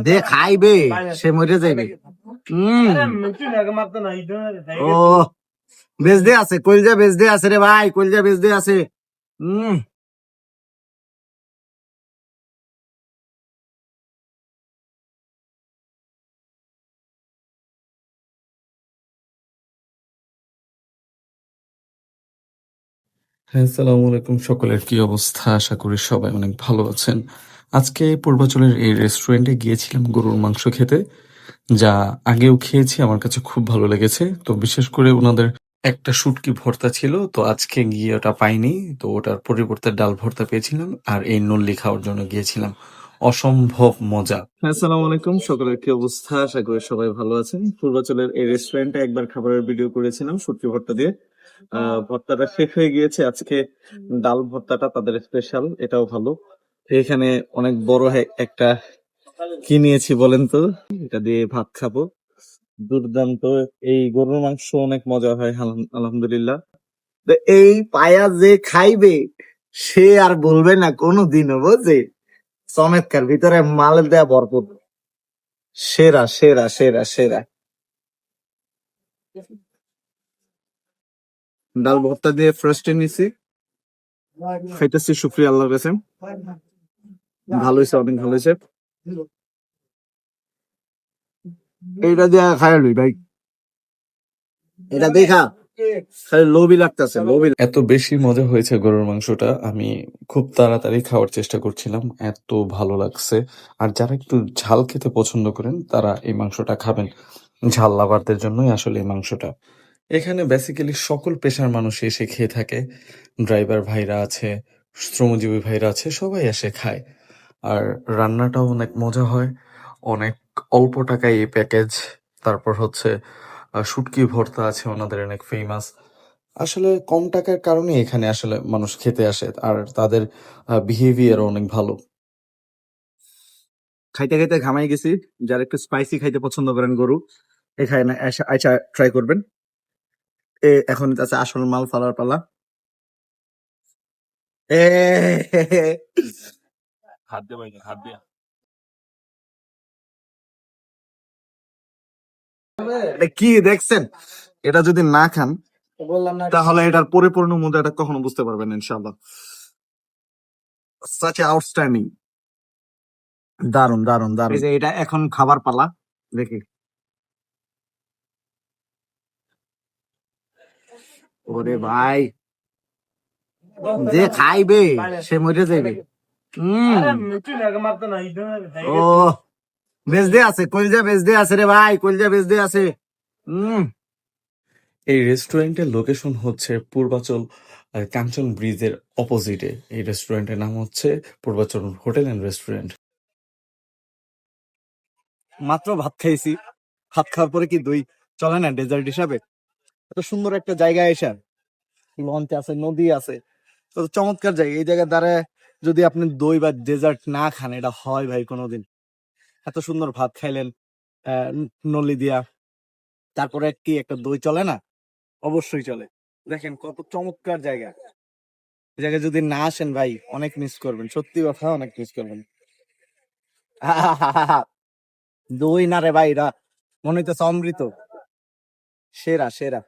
যে খাইবে সে মরে যাইবে। ও বেচ দে আছে, কলজা বেচ দে আছে রে ভাই, কলজা বেচ দে আছে। হম হ্যাঁ, আসসালামু আলাইকুম। সকলের কি অবস্থা? আশা করি সবাই অনেক ভালো আছেন। আজকে পূর্বাচলের এই রেস্টুরেন্টে গিয়েছিলাম গরুর মাংস খেতে, যা আগেও খেয়েছি, আমার কাছে খুব ভালো লেগেছে। তো বিশেষ করে ওনাদের একটা শুটকি ভর্তা ছিল, তো আজকে গিয়ে ওটা পাইনি, তো ওটার পরিবর্তে ডাল ভর্তা পেয়েছিলাম আর এই নল্লি খাওয়ার জন্য গিয়েছিলাম। অসম্ভব মজা। হ্যাঁ, আসসালামু আলাইকুম। সকলের কি অবস্থা? আশা করি সবাই ভালো আছেন। পূর্বাচলের এই রেস্টুরেন্টে একবার খাবারের ভিডিও করেছিলাম শুটকি ভর্তা দিয়ে। ভর্তাটা শেষ হয়ে গিয়েছে আজকে। ডাল ভর্তাটা তাদের স্পেশাল, এটাও ভালো। এখানে অনেক বড় একটা কি নিয়েছি বলেন তো, এটা দিয়ে ভাত খাবো। দুর্দান্ত। এই গরুর মাংস অনেক মজা হয় আলহামদুলিল্লাহ। তো এই পায়া যে খাইবে সে আর বলবে না কোনোদিনও, বুঝছে? চমৎকার, ভিতরে মাল দেয়া ভরপুর। সেরা সেরা সেরা সেরা। ডাল ভর্তা দিয়ে ফার্স্টে নিছি, খাইতেছি, শুকরিয়া আল্লাহর কাছে। ভালো হয়েছে, অনেক ভালো হয়েছে। এইটা দিয়ে খাইলি ভাই, এটা দেখা খালি লোভই লাগতেছে, লোভই। এত বেশি মজা হয়েছে গরুর মাংসটা, আমি খুব তাড়াতাড়ি খাওয়ার চেষ্টা করছিলাম, এত ভালো লাগছে। আর যারা একটু ঝাল খেতে পছন্দ করেন তারা এই মাংসটা খাবেন। ঝাল লাভারদের জন্যই আসলে এই মাংসটা। এখানে বেসিক্যালি সকল পেশার মানুষ এসে খেয়ে থাকে। ড্রাইভার ভাইরা আছে, শ্রমজীবী ভাইরা আছে, সবাই এসে খায়। আর রান্নাটাও অনেক মজা হয়। অনেক অল্প টাকায় এই প্যাকেজ। তারপর হচ্ছে শুটকি ভর্তা আছে ওনাদের, অনেক ফেমাস। আসলে কম টাকার কারণে এখানে আসলে মানুষ খেতে আসে, আর তাদের বিহেভিয়ারও অনেক ভালো। খাইতে খাইতে ঘামাই গেছি। যারা একটু স্পাইসি খাইতে পছন্দ করেন গরু, এখানে আইসা ট্রাই করবেন। এখন আছে আসল মাল ফালার পালা। এ হাত দে ভাই, হাত দে। এটা কি দেখছেন? এটা যদি না খান তাহলে এটার পরিপূর্ণ মজা এটা কখনো বুঝতে পারবেন না, ইনশাআল্লাহ। সাচ আউটস্ট্যান্ডিং, দারুন দারুন দারুন। এই যে এটা এখন খাবার পালা, দেখি। ওরে ভাই, যে খাইবে সে মরে যাইবে। ও বেচ দে আছে, কলজা বেচ দে আছে রে ভাই, কলজা বেচ দে আছে। হম এই রেস্টুরেন্টের লোকেশন হচ্ছে পূর্বাচল কাঞ্চন ব্রিজের অপোজিটে। এই রেস্টুরেন্টের নাম হচ্ছে পূর্বাচল হোটেল অ্যান্ড রেস্টুরেন্ট। মাত্র ভাত খাইছি, ভাত খাওয়ার পরে কি দই চলে না ডেজার্ট হিসাবে? এত সুন্দর একটা জায়গায় এসে, লঞ্চ আছে, নদী আছে, তো চমৎকার জায়গা। এই জায়গায় দাঁড়ায় যদি আপনি দই বা ডেজার্ট না খান, এটা হয় ভাই কোনোদিন? এত সুন্দর ভাত খাইলেন নলি দিয়া, তারপরে কি একটা দই চলে না? অবশ্যই চলে। দেখেন কত চমৎকার জায়গা। এই জায়গায় যদি না আসেন ভাই, অনেক মিস করবেন, সত্যি কথা, অনেক মিস করবেন। দই না রে ভাই, এটা মনে হইতেছে অমৃত। সেরা সেরা।